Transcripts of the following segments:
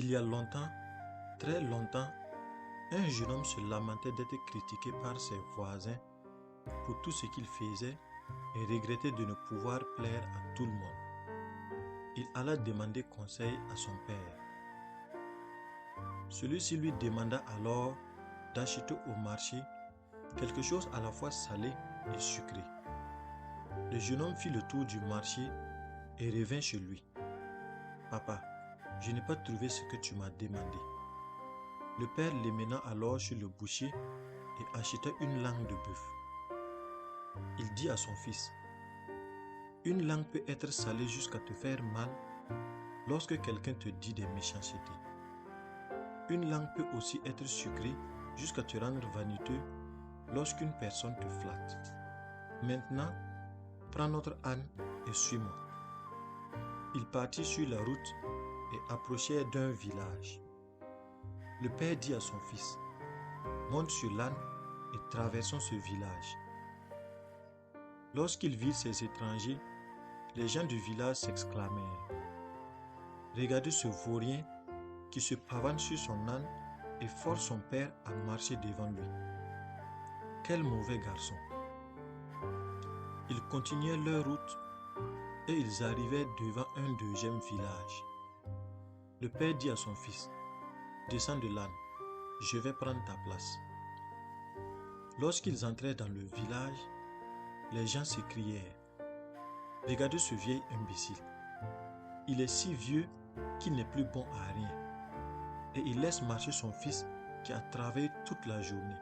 Il y a longtemps, très longtemps, un jeune homme se lamentait d'être critiqué par ses voisins pour tout ce qu'il faisait et regrettait de ne pouvoir plaire à tout le monde. Il alla demander conseil à son père. Celui-ci lui demanda alors d'acheter au marché quelque chose à la fois salé et sucré. Le jeune homme fit le tour du marché et revint chez lui. « Papa, je n'ai pas trouvé ce que tu m'as demandé. » Le père l'emmena alors chez le boucher et acheta une langue de bœuf. Il dit à son fils, « Une langue peut être salée jusqu'à te faire mal lorsque quelqu'un te dit des méchancetés. Une langue peut aussi être sucrée jusqu'à te rendre vaniteux lorsqu'une personne te flatte. Maintenant, prends notre âne et suis-moi. » Ils partirent sur la route et approchèrent d'un village. Le père dit à son fils, « Monte sur l'âne et traversons ce village. » Lorsqu'ils virent ces étrangers, les gens du village s'exclamèrent, « Regardez ce vaurien qui se pavane sur son âne et force son père à marcher devant lui. Quel mauvais garçon !» Ils continuèrent leur route et ils arrivèrent devant un deuxième village. Le père dit à son fils, « Descends de l'âne, je vais prendre ta place. » Lorsqu'ils entrèrent dans le village, les gens s'écrièrent, « Regardez ce vieil imbécile. Il est si vieux qu'il n'est plus bon à rien. Et il laisse marcher son fils qui a travaillé toute la journée.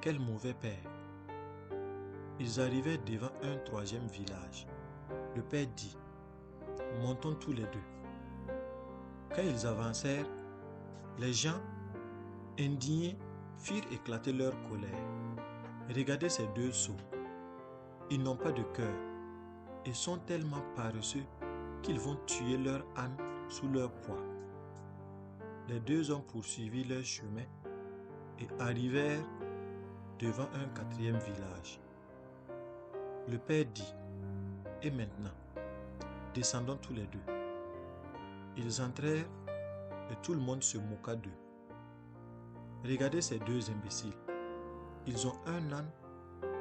Quel mauvais père !» Ils arrivèrent devant un troisième village. Le père dit, « Montons tous les deux. » Quand ils avancèrent, les gens, indignés, firent éclater leur colère. Regardez ces deux sots. Ils n'ont pas de cœur et sont tellement paresseux qu'ils vont tuer leur âne sous leur poids. Les deux hommes poursuivirent leur chemin et arrivèrent devant un quatrième village. Le père dit, « Et maintenant, descendons tous les deux. » Ils entrèrent et tout le monde se moqua d'eux. Regardez ces deux imbéciles. Ils ont un âne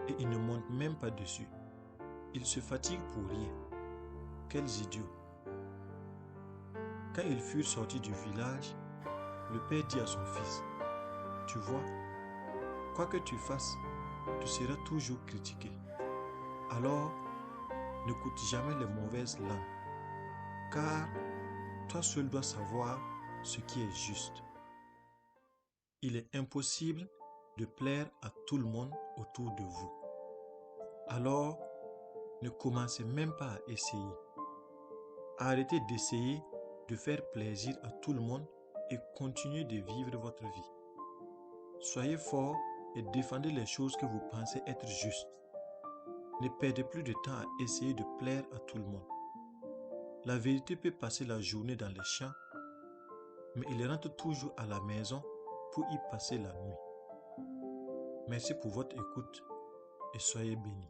et ils ne montent même pas dessus. Ils se fatiguent pour rien. Quels idiots! Quand ils furent sortis du village, le père dit à son fils, « Tu vois, quoi que tu fasses, tu seras toujours critiqué. Alors, n'écoute jamais les mauvaises langues, car toi seul dois savoir ce qui est juste. Il est impossible de plaire à tout le monde autour de vous. Alors, ne commencez même pas à essayer. Arrêtez d'essayer de faire plaisir à tout le monde et continuez de vivre votre vie. Soyez fort et défendez les choses que vous pensez être justes. Ne perdez plus de temps à essayer de plaire à tout le monde. La vérité peut passer la journée dans les champs, mais il rentre toujours à la maison pour y passer la nuit. Merci pour votre écoute et soyez bénis.